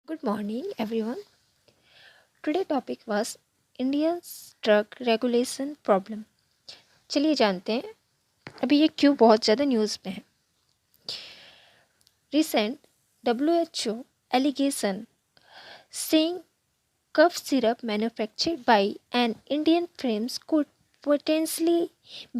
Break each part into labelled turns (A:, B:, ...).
A: Good morning, everyone. Today topic was India's drug regulation problem. चलिए जानते हैं अभी ये क्यों बहुत ज़्यादा न्यूज़ में है. Recent WHO allegation saying cough syrup manufactured by an Indian firm could potentially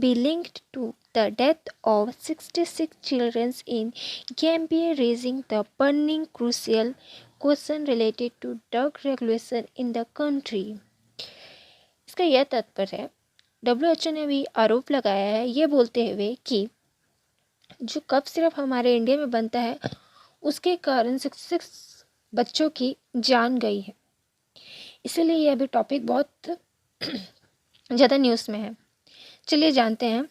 A: be linked to the death of 66 children in Gambia, raising the burning crucial question related to drug regulation in the country. इसका यह तात्पर्य है WHO ने भी आरोप लगाया है ये बोलते हुए कि जो कफ सिरप हमारे इंडिया में बनता है उसके कारण 66 बच्चों की जान गई है. इसीलिए ये अभी टॉपिक बहुत ज़्यादा न्यूज़ में है. चलिए जानते हैं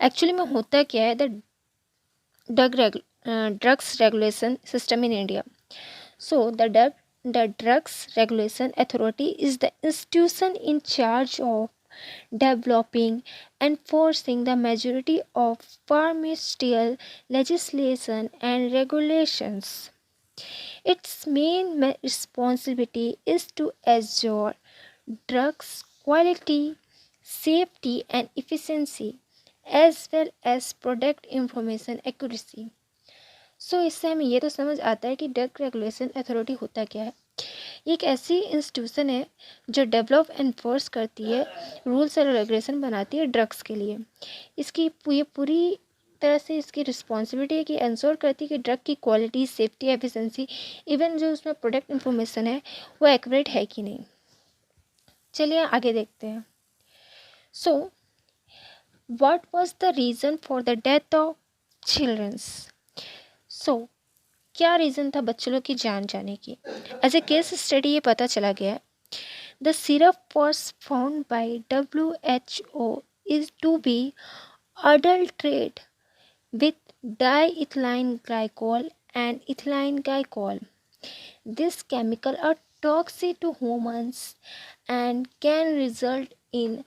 A: एक्चुअली में होता क्या है the drugs regulation system in India. So the Drugs Regulation Authority is the institution in charge of developing and enforcing the majority of pharmaceutical legislation and regulations. Its main responsibility is to ensure drugs quality, safety, and efficiency, as well as product information accuracy. सो इससे हमें ये तो समझ आता है कि drug regulation authority होता क्या है. ये एक ऐसी इंस्टीट्यूशन है जो डेवलप एंड फोर्स करती है, रूल्स और रेगुलेशन बनाती है ड्रग्स के लिए. इसकी ये पूरी तरह से इसकी रिस्पॉन्सिबिलिटी है कि इंश्योर करती है कि ड्रग की क्वालिटी, सेफ्टी, एफिशिएंसी, इवन जो उसमें प्रोडक्ट इन्फॉर्मेशन है वो एक्यूरेट है कि नहीं. चलिए आगे देखते हैं. So what was the reason for the death of childrens. So क्या रीज़न था बच्चों लोग की जान जाने की. एज ए केस स्टडी ये पता चला गया the syrup was found by WHO is to be adulterated with diethylene glycol and ethylene glycol. These chemicals are toxic to humans and can result in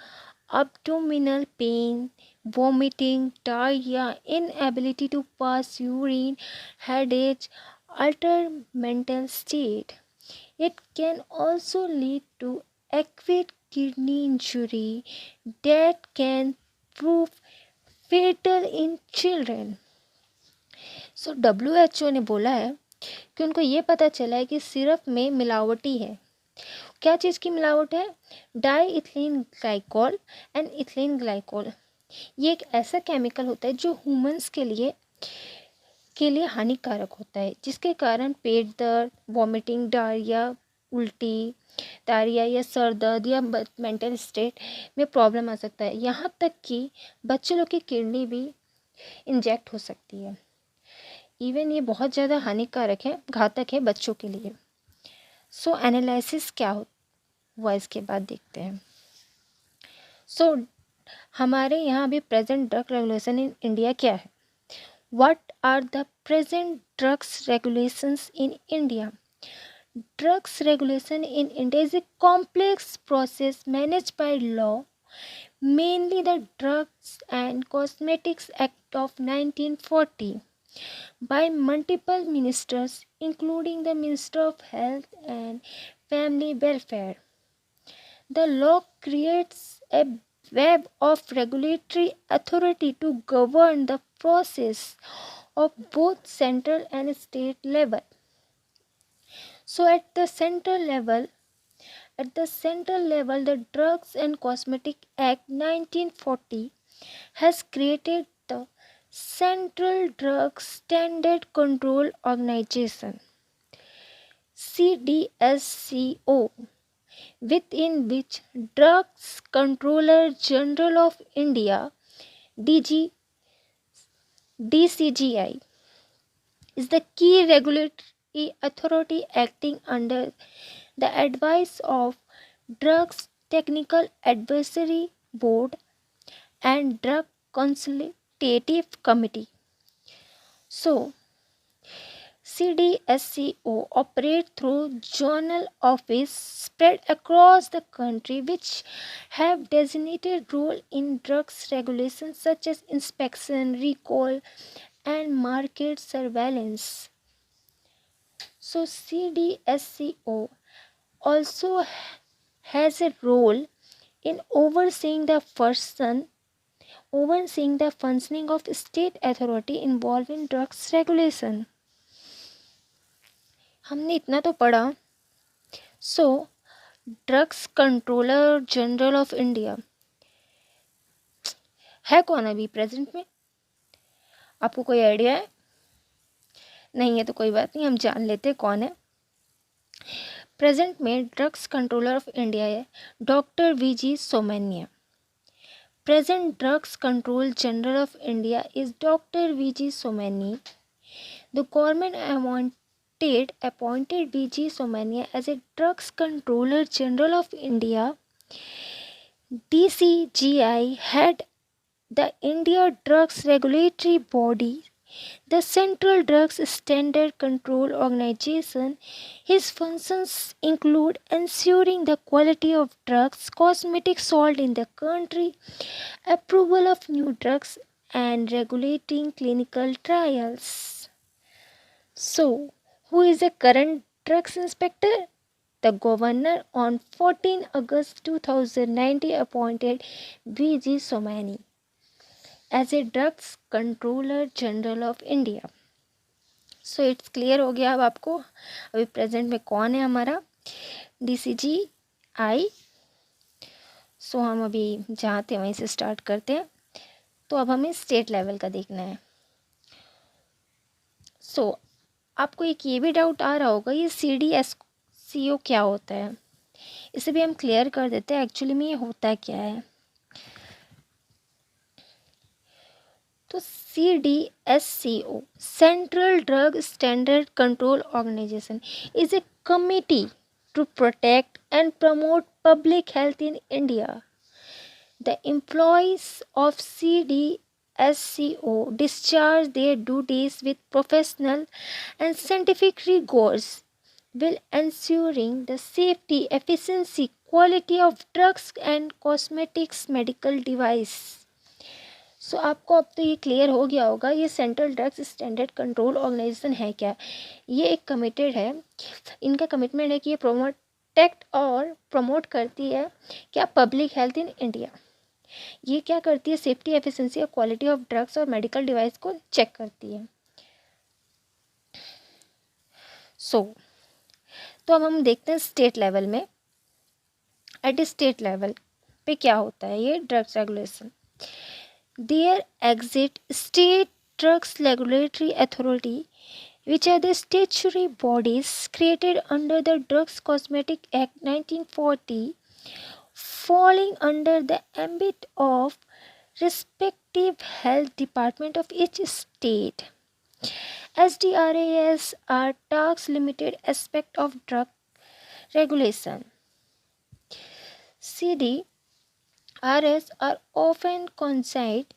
A: abdominal pain, vomiting, diarrhea, inability to pass urine, headache, altered mental state. It can also lead to acute kidney injury that can prove fatal in children. So WHO ने बोला है कि उनको ये पता चला है कि सिरप में मिलावटी है. क्या चीज़ की मिलावट है? डाईइथिलीन ग्लाइकोल एंड इथिलीन ग्लाइकोल. ये एक ऐसा केमिकल होता है जो ह्यूमंस के लिए हानिकारक होता है, जिसके कारण पेट दर्द, वॉमिटिंग, डायरिया, उल्टी, डायरिया या सर दर्द या मेंटल स्टेट में प्रॉब्लम आ सकता है. यहाँ तक कि बच्चों लोग की किडनी भी इंजेक्ट हो सकती है. इवन ये बहुत ज़्यादा हानिकारक है, घातक है बच्चों के लिए. सो एनालिसिस क्या हुआ इसके बाद देखते हैं. सो हमारे यहाँ भी present drug regulation in India क्या है. What are the present drugs regulations in India. Drugs regulation in India is a complex process manage by law, mainly the Drugs and Cosmetics Act of 1940 by multiple ministers, including the Minister of Health and Family Welfare. The law creates a web of regulatory authority to govern the process of both central and state level. So at the central level, the Drugs and Cosmetic Act 1940 has created the Central Drug Standard Control Organization CDSCO, within which Drugs Controller General of India DCGI is the key regulatory authority acting under the advice of Drugs Technical Advisory Board and Drug Consultative Committee. So, CDSCO operate through zonal office spread across the country which have designated role in drugs regulation such as inspection, recall and market surveillance. So CDSCO also has a role in overseeing the functioning of state authority involved in drugs regulation. हमने इतना तो पढ़ा. So drugs controller general of India है कौन अभी present में? आपको कोई आइडिया है? नहीं है तो कोई बात नहीं, हम जान लेते कौन है. प्रेजेंट में ड्रग्स कंट्रोलर ऑफ इंडिया है doctor VG Somania. Present drugs control general of India is doctor VG Somani. The government appointed V.G. Somania as a Drugs Controller General of India. DCGI had the India Drugs Regulatory Body, the Central Drugs Standard Control Organization. His functions include ensuring the quality of drugs, cosmetic salt in the country, approval of new drugs, and regulating clinical trials. So, who is the current drugs inspector? The governor on 14 August 2019 appointed V.G. Somani as a drugs controller general of India. So it's clear हो गया अब आपको अभी present में कौन है हमारा DCGI. सो हम अभी जहाँ थे वहीं से स्टार्ट करते हैं. तो अब हमें स्टेट लेवल का देखना है. सो आपको एक ये भी डाउट आ रहा होगा ये CDSCO क्या होता है. इसे भी हम क्लियर कर देते हैं एक्चुअली में ये होता क्या है. तो CDSCO central drug standard control organization is a committee to protect and promote public health in India. The employees of CDSCO discharge their duties with professional and scientific rigors while ensuring the safety, efficiency, quality of drugs and cosmetics medical device. So आपको अब तो ये clear हो गया होगा ये central drugs standard control organization है क्या. ये एक कमिटेड है. इनका कमिटमेंट है कि ये प्रोटेक्ट और प्रमोट करती है क्या पब्लिक हेल्थ इन इंडिया. ये क्या करती है सेफ्टी एफिशिएंसी और क्वालिटी ऑफ ड्रग्स और मेडिकल डिवाइस को चेक करती है. तो अब हम देखते हैं स्टेट लेवल में. एट स्टेट लेवल पे क्या होता है ये drugs regulation. There exist state drugs regulatory authority which are the statutory bodies created under the Drugs Cosmetic Act 1940 falling under the ambit of respective health department of each state. SDRAs are tax limited aspect of drug regulation. CDRs are often consigned.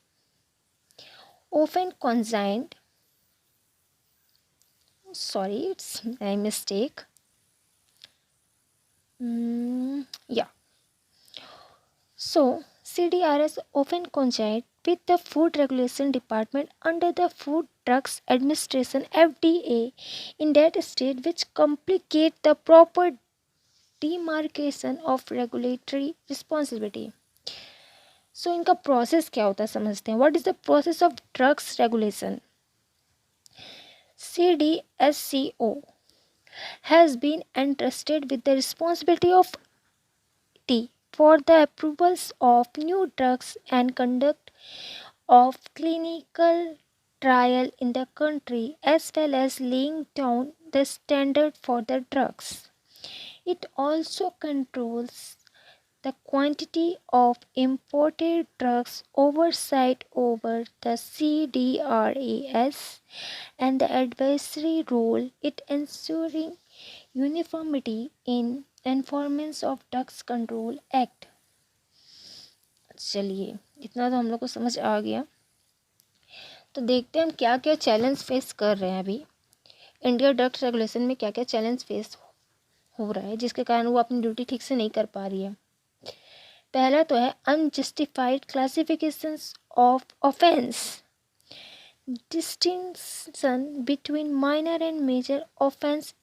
A: Sorry, it's my mistake. So CDRs often coincide with the Food Regulation Department under the Food Drugs Administration FDA in that state, which complicate the proper demarcation of regulatory responsibility. So इनका process क्या होता है समझते हैं. What is the process of drugs regulation? CDSCO has been entrusted with the responsibility of for the approvals of new drugs and conduct of clinical trial in the country, as well as laying down the standard for the drugs. It also controls the quantity of imported drugs, oversight over the CDRAS, and the advisory role it ensuring uniformity in enforcement of Drugs Control Act. चलिए इतना तो हम लोग को समझ आ गया. तो देखते हैं हम क्या क्या चैलेंज फेस कर रहे हैं अभी इंडिया ड्रग्स रेगुलेशन में. क्या क्या चैलेंज फेस हो रहा है जिसके कारण वो अपनी ड्यूटी ठीक से नहीं कर पा रही है. पहला तो है unjustified classifications of offence. Distinction between minor and major offence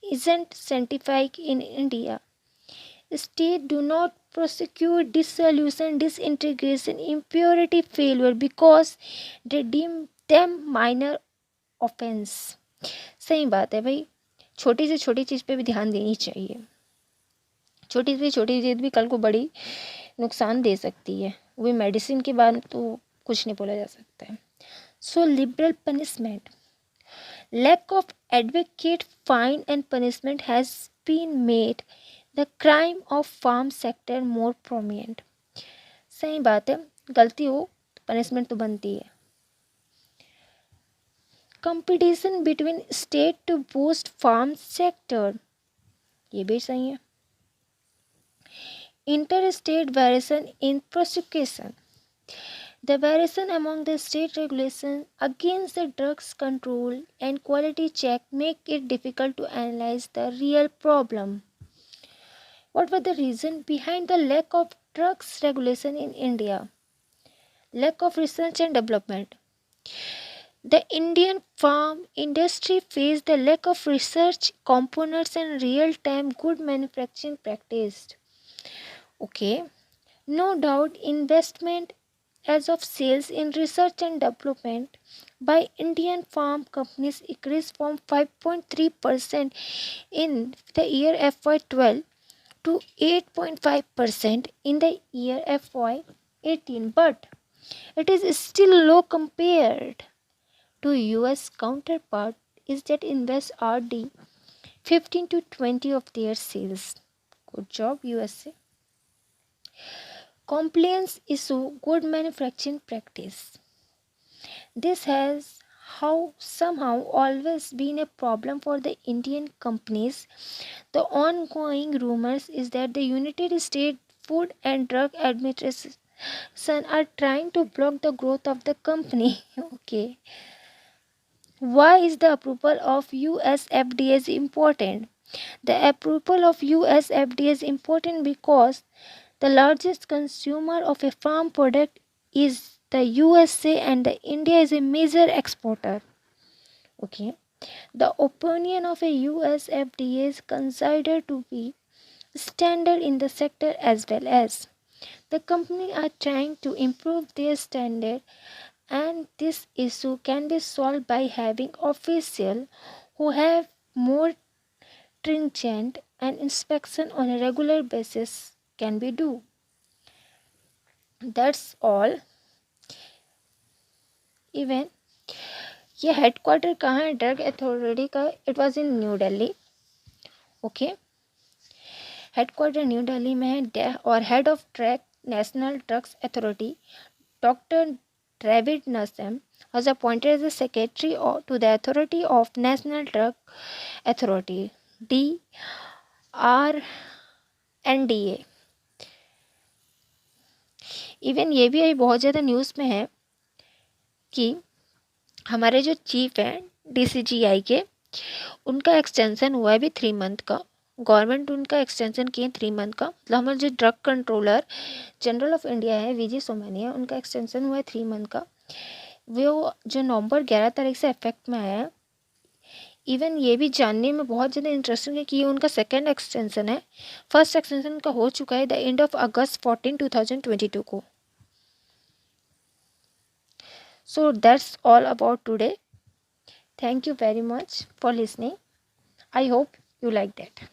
A: isn't scientific in India. States do not prosecute dissolution, disintegration, impurity failure because they deem them minor offense. सही बात है भाई, छोटी से छोटी चीज़ पे भी ध्यान देनी चाहिए। छोटी से छोटी चीज़ भी कल को बड़ी नुकसान दे सकती है। वही मेडिसिन के बाद तो कुछ नहीं बोला जा सकता है। So liberal punishment, lack of adequate fine and punishment has been made the crime of farm sector more prominent. सही बात है, गलती हो तो पनिशमेंट तो बनती है। Competition between state to boost farm sector, ये भी सही है। Inter state variation in prosecution, the variation among the state regulations against the drugs control and quality check make it difficult to analyze the real problem. What were the reason behind the lack of drugs regulation in India? Lack of research and development. The Indian farm industry faced the lack of research components and real-time good manufacturing practice. Okay, no doubt investment as of sales in research and development by Indian farm companies increased from 5.3% in the year FY12 to 8.5% in the year FY18, but it is still low compared to US counterpart is that invest RD 15 to 20 of their sales. Good job USA. Compliance issue, good manufacturing practice. This has somehow always been a problem for the Indian companies. The ongoing rumors is that the United States Food and Drug Administration are trying to block the growth of the company. Okay. Why is the approval of US FDA is important? The approval of US FDA is important because the largest consumer of a farm product is the USA and the India is a major exporter. Okay. The opinion of a US FDA is considered to be standard in the sector as well as the company are trying to improve their standard, and this issue can be solved by having officials who have more stringent and inspection on a regular basis can be do. That's all. Even ये headquarter कहाँ है drug authority का? It was in New Delhi. Okay, headquarter New Delhi में है और head of track national drugs authority doctor ड्रेविड नसम was appointed as the secretary to the authority of national drug authority DRNDA. Even ये भी बहुत ज़्यादा न्यूज़ में है कि हमारे जो चीफ हैं DCGI के, उनका एक्सटेंशन हुआ है भी 3 मंथ का. गवर्नमेंट उनका एक्सटेंशन किए 3 मंथ का. मतलब हमारे जो drug controller general of India है VG सोमानिया, उनका एक्सटेंशन हुआ है 3 मंथ का. वो जो नवंबर 11 तारीख से इफेक्ट में आया है. इवन ये भी जानने में बहुत ज़्यादा इंटरेस्टिंग है कि ये उनका सेकेंड एक्सटेंशन है. फर्स्ट एक्सटेंशन का हो चुका है द एंड ऑफ अगस्त 14, 2022 को. So that's all about today. Thank you very much for listening. I hope you like that.